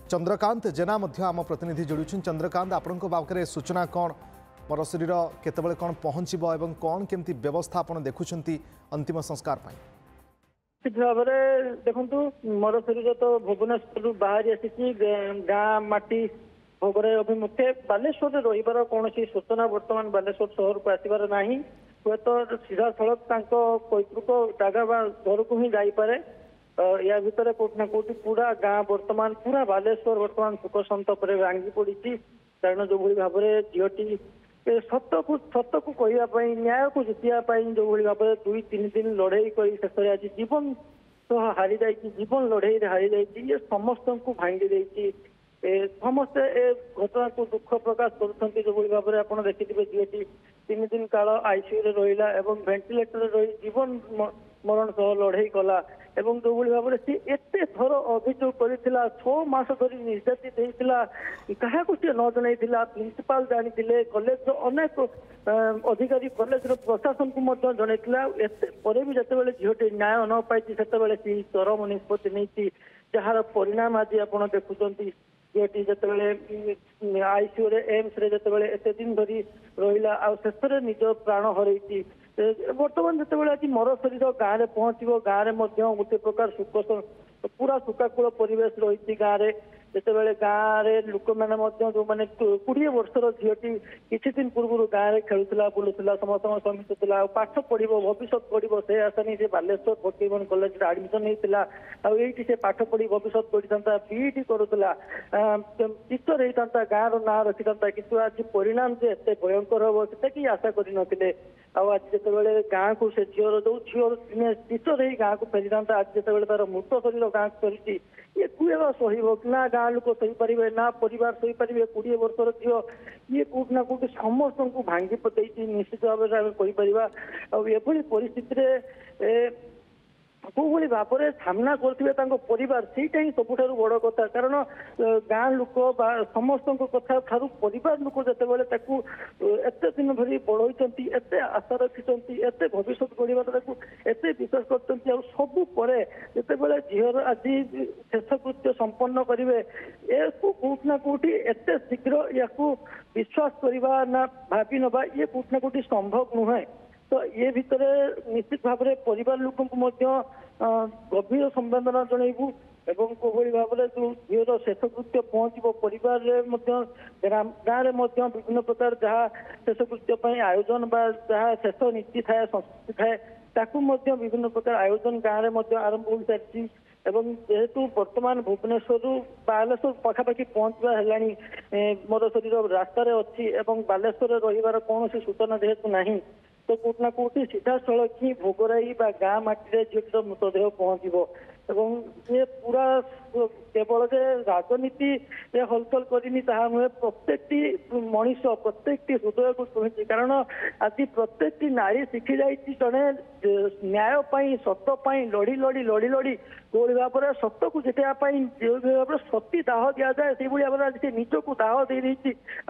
चंद्रकांत जेना आम प्रतिनिधि जोड़ुन। चंद्रकांत आपण पाखे सूचना कौन मरशरीर केतबेले कौन पहुँचब एवं कौन केमती व्यवस्था आप देखुं अंतिम संस्कार भाव में देखु मरशरीर तो भुवनेश्वर बाहरी आसी गाँ माटी भोगरे अभिमुखे बालेश्वर रही कौन सूचना बर्तमान बालेश्वर सहर को आसबार ना हे तो सीधा सड़क पैतृक जगह घर को ही जापे या भितर कोटना कोटी पूरा गाँ बर्तमान पूरा बालेश्वर बर्तमान सुख सन्तप भांगी पड़ी कारण जो भाव में झीटी सत को कहवाई न्याय को जितवाई जो भाव में 2-3 दिन लड़े कर शेष आज जीवन सह हारी जाइए जीवन लड़े हारी जाइए समस्त को भांगी देती समस्ते ए घटना को दुख प्रकाश कर जो भाव में आप देखिए झीटी 3 दिन काल आईसीयू रहा एवं भेंटिलेटर रही जीवन मरण सह लड़े कला एवं जो भाव में सी एत थर अभियोग कर 6 मास धरी निर्यातित होता क्या सी न जन प्रिंसिपाल जानी कॉलेज अनेक अधिकारी कॉलेज प्रशासन को जनता भी जिते झीटी न्याय न पाई से चरम निष्पत्ति नहीं जार परिणाम आज आप देखुं झीटी जिते आईसीयू एम्स एत दिन धरी रहा शेष निज प्राण हर बर्तमान जिते आज मरशरीर गाँव में पहुँचो गाँव में गोटे प्रकार सुख पूरा सुखाकूल परिवेश रही गाँव में जिते गाँव में लोक मैंने जो मैंने 20 वर्षर झीटी किसी दिन पूर्व गाँव में खेलुला बुलूला समस्त मिशुला पाठ पढ़ भविष्य पढ़ से आशा नहीं से बालेश्वर फकीरमोहन कॉलेज आडमिशन होता आईटी से पाठ पढ़ी भविष्य पढ़ी बीईडी करूला टीचर होता गाँव ना रखी था कि आज परिणाम जे एत भयंकर हम से कि आशा कर आज जिते गाँव को से झीर जो झील टीचर ही गाँव को फेरी था आज जिते तार मृत शरीर गाँव को फेरी ये कुएवा सह ना गाँ लोक सही पारे ना परिवार सही पारे 20 वर्षर झील ये कौटना कौटी समस्त को भांगी पतई निश्चित भाव में आम परिस्थिति कोई भाव में सामना करें परिवार सेटा ही सबुठ बड़ कथा कारण गाँ लोक समस्त कथा ठार परिवार लोक जिते एत दिन धरी बढ़ई एत आशा रखिंट एत भविष्य गढ़ एत विश्वास कर सबू जिते झीर आज शेषकृत्य संपन्न करेंगे कौटना कौटी एत शीघ्र या विश्वास करवा ना भावी नवा ये कौटना कौटी संभव नुहे तो ये भितर निश्चित भाव में परिवार लोक गभीर संवेदना जनइबू एवं कोई भाव में जो झीर शेषकृत्य पहुँचो परिवार गाँव में विभिन्न प्रकार जहाँ शेषकृत्य आयोजन जहाँ शेष नीति थाए संस्कृति थाए ताकू विभिन्न प्रकार आयोजन गाँव में आरंभ हो सारी एवं जेहेतु वर्तमान भुवनेश्वर बालेश्वर पखापाखि पहुँचवा है मरशरीर रास्त अच्छी बालेश्वर रही कौन सूचना जेहेतु ना तो कौटना कौटी सीधा सड़क ही भोगराई गाँ माटी झीटर मृतदेह पहुँचो एवं ये पूरा केवल जे राजनीति हलचल करनी नुहे प्रत्येक मनीष प्रत्येक हृदय को छुई कारण आज प्रत्येक नारी शिखी जाए जड़े न्याय सत्य लड़ी लड़ी लड़ी लड़ी जो भाव में सत्य को जितवाई जो भाव में सती दाह दि जाए से भाव में आज निज को दाह दे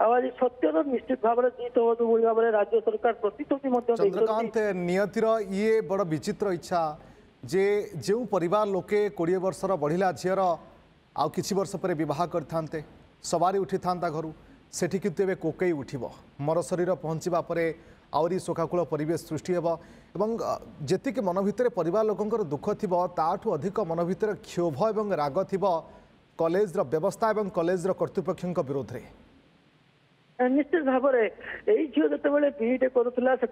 आज सत्यर निश्चित भाव में जीत हो जो भाव में राज्य सरकार प्रतिश्रुति चंद्रकांत नियतिर ये बड़ विचित्र इच्छा जे जो परिवार लोके 20 वर्षर बढ़िला झीर आउ किछि वर्ष पर विवाह करते सवारी उठी था घर सेठी किंतु एबे कोकई उठिबो मरशरीर पहुँचवा पर आउरी शोकाकूल परिवेश सृष्टि एवं जेतिक मन भितर परिवार लोकंकर दुख थिबो ताठू अधिक मन भितर क्षोभ एवं राग थिबो कॉलेज व्यवस्था एवं कॉलेज कर्तृपक्ष विरोध में निश्चित भाव में यही झील जिते बीईडी करूला से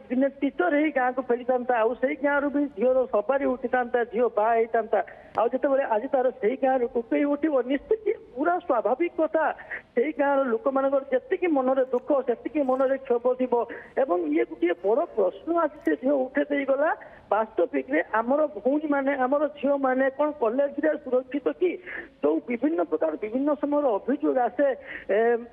दिने टीचर ही गाँव को फेरी था गाँव रू भी झीर सवारी उठी था झील बाहता आते आज तार से गाँव कुकई उठो निश्चित पूरा स्वाभाविक कथा से गाँव लोक मान जी मन दुख से मन क्षोभ थी ये गोटे बड़ प्रश्न आज से झील उठे गला वास्तविक आमर भौणी मैंने आमर झील मैंने कौन कॉलेज सुरक्षित कि जो विभिन्न प्रकार विभिन्न समय अभियोग आसे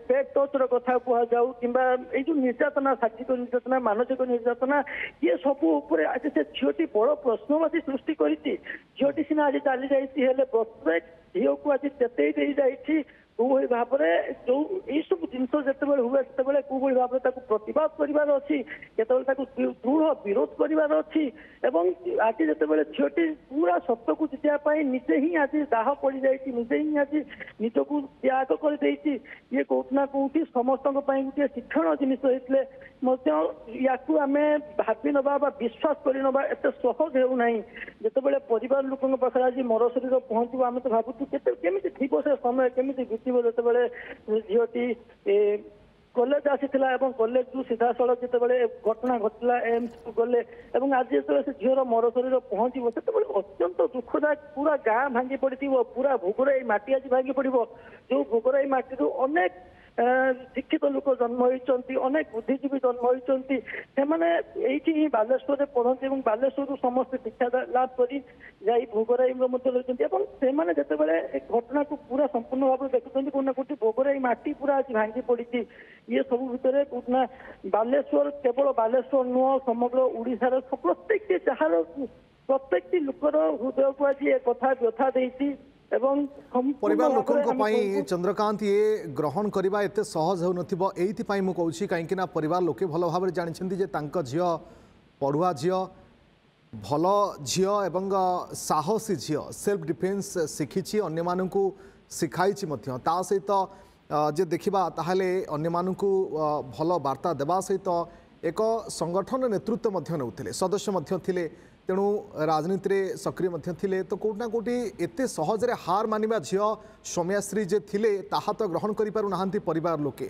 पेट टचर कथा कहु कि निर्यातना शारीरिक निर्यातना मानसिक निर्यातना ये सब आज से झीटी बड़ प्रश्नवाची सृष्टि कर झीटी सीना आज चली जाइए प्रत्येक झील को आज चेतई दे जाइए କୋଉଭଳି ଭାବରେ ଯୋଉ ଏଇ ସବୁ ଜିନିଷ ଯେତେବେଳେ ହୁଏ ସେତେବେଳେ କୋଉଭଳି ଭାବରେ ତାକୁ ପ୍ରତିବାଦ କରିବାର ଅଛି, କେତେବେଳେ ତାକୁ ଦୃଢ ବିରୋଧ କରିବାର ଅଛି। ଏବଂ ଆଜି ଯେତେବେଳେ ଝିଅଟି ପୁରା ସତ୍ୟକୁ ଜିତିବା ପାଇଁ ନିଜେ ହିଁ ଆଜି ଦାହ ପଡିଯାଇଛି, ନିଜେ ହିଁ ଆଜି ନିଜକୁ ତ୍ୟାଗ କରିଦେଇଛି, ଇଏ କୋଉଠି ନା କୋଉଠି ସମସ୍ତଙ୍କ ପାଇଁ ଗୋଟିଏ ଶିକ୍ଷଣ ଜିନିଷ ହେଇଥିଲେ ମଧ୍ୟ ୟାକୁ ଆମେ ଭାବି ନେବା ବା ବିଶ୍ୱାସ କରି ନେବା ଏତେ ସହଜ ହେଉନାହିଁ। ଯେତେବେଳେ ପରିବାର ଲୋକଙ୍କ ପାଖରେ ଆଜି ମର ଶରୀର ପହଞ୍ଚିବ ଆମେ ତ ଭାବୁଛୁ କେମିତି ଥିବ ସେ ସମୟ, କେମିତି ବିତିବ ଯେତେବେଳେ ଝିଅଟି କଲେଜ ଆସିଥିଲା ଏବଂ କଲେଜରୁ ସିଧାସଳଖ ଯେତେବେଳେ ଘଟଣା ଘଟିଲା ଏମ୍ସକୁ ଗଲେ ଏବଂ ଆଜି ଯେତେବେଳେ ସେ ଝିଅର ମର ଶରୀର ପହଞ୍ଚିବ ସେତେବେଳେ ଅତ୍ୟନ୍ତ ଦୁଃଖଦାୟକ। ପୁରା ଗାଁ ଭାଙ୍ଗି ପଡିଥିବ, ପୁରା ଭୋଗରାଇ ମାଟି ଆଜି ଭାଙ୍ଗି ପଡିବ, ଯୋଉ ଭୋଗରାଇ ମାଟିରୁ ଅନେକ ଶିକ୍ଷିତ ଲୋକ ଜନ୍ମ ହୋଇଛନ୍ତି, ଅନେକ ବୁଦ୍ଧିଜୀବୀ ଜନ୍ମ ହୋଇଛନ୍ତି, ସେମାନେ ଏଇଠି ହିଁ ବାଲେଶ୍ୱରରେ ପଢନ୍ତି ଏବଂ ବାଲେଶ୍ୱରରୁ ସମସ୍ତେ ଶିକ୍ଷା ଲାଭ କରି ଯାଇ ଭୋଗରାଇର ମଧ୍ୟ ରହିଛନ୍ତି ଏବଂ ସେମାନେ ଯେତେବେଳେ ଏ ଘଟଣାକୁ ପୁରା ସମ୍ପୂର୍ଣ୍ଣ ଭାବରେ ଦେଖୁଛନ୍ତି କୋଉଠି ନା କୋଉଠି ଭୋଗରାଇ ମାଟି ପୁରା ଆଜି ଭାଙ୍ଗି ପଡିଛି। ଇଏ ସବୁ ଭିତରେ କୋଉଠି ନା ବାଲେଶ୍ୱର, କେବଳ ବାଲେଶ୍ୱର ନୁହଁ ସମଗ୍ର ଓଡ଼ିଶାର ପ୍ରତ୍ୟେକଟି ଲୋକର ହୃଦୟକୁ ଆଜି ଏ କଥା ବ୍ୟଥା ଦେଇଛି ଏବଂ परिवार लोकों चंद्रकांत ये ग्रहण करने एत सहज हो नई मु कौची कहीं परिवार लोके भल भाव जानते झी पढ़ुआ झी भल झी एवं साहसी झी सेल्फ डिफेन्स शिखी अन्य मानू शिखाई ता सहित जे देखा ताहले अन्य मानू भल वार्ता देवा सहित एक संगठन नेतृत्व नौते सदस्य थे तेणु राजनीति रे सक्रिय थिले तो कोट ना कोटी एते सहजरे हार मानिबा झियो सौम्याश्री जे थिले ताहा तो ग्रहण करि पारु नाहंती परिवार लोके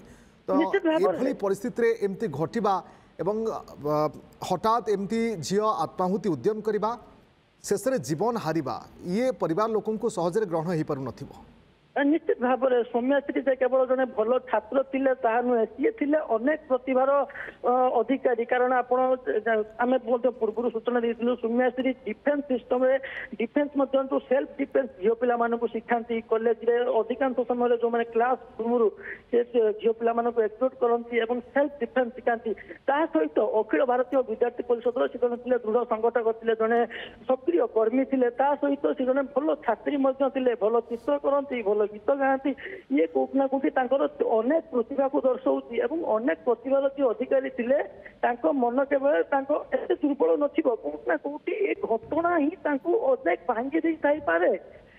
तो एभली परिस्थिति रे एमती घटिबा एवं हठात एमती झियो आत्माहुति उद्यम करिबा शेषरे जीवन हारिबा ये परिवार लोकन को सहजरे ग्रहण होई पारु नथिबो। निश्चित भाव में सौम्याश्री से केवल जड़े भल छात्र थे ताहा नुहे, सी थे अनेक प्रतिभार अधिकारी। कारण आम पूर्व सूचना दी सौम्याश्री डिफेन्स सिस्टम डिफेन्स जो सेल्फ डिफेन्स झील पिला शिखाती कॉलेज रे अधिकांश समय जो मैंने क्लास रूम से झील पिला एक्सपोर्ट करती सेल्फ डिफेन्स शिखाती। सहित अखिल भारतीय विद्यार्थी परिषद से जन थे दृढ़ संगठक थे, जड़े सक्रिय कर्मी थे, सहित से जड़े भल छात्री थे, भल चित्र करती, भल गीत गाँती। ये कोट ना कोटी अनेक प्रतिभा को दर्शाऊँगी अनेक प्रतिभार जो अधिकारी थे मन केवल एत दुर्बल नोट ना कोटी ए घटना ही अनेक भांगी दे पारे।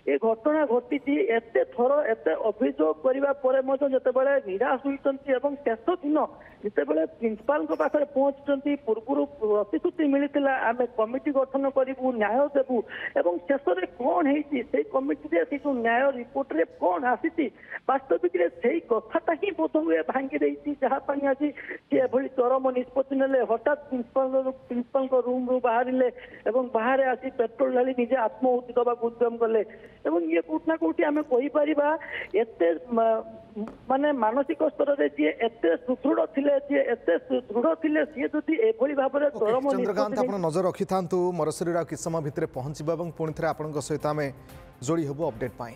ये घटना घटी एत थर एत अभियोग करने जितेबाला निराश होती शेष दिन जितेबाला प्रिंसिपाल पाखे पहुंची पूर्व प्रतिश्रुति मिलता आम कमिटी गठन करूँ न्याय देवु और शेष में कौन है कमिटी जो न्याय रिपोर्ट रे कौन आसी वास्तविक से कथा ही बोध हुए भांगी जहाँपाई आज सी एभली चरम निष्पत्ति ने हठात प्रिंसिपाल रूम रू बाहर बाहर आसी पेट्रोल ढाली निजे आत्महुति दवा उद्यम कले ये कोट ना कोटी आम कहीपर एत माने मानसिक स्तर में जी एत सुदृढ़ थे जी एत दृढ़ थे सी जदि एभली भाव में चरम चंद्रकांत आप नजर रखि था मरशरीर कि समय भितर पहुँच पुणी थे आप सहित आम जोड़ी हबू अपडेट पाई।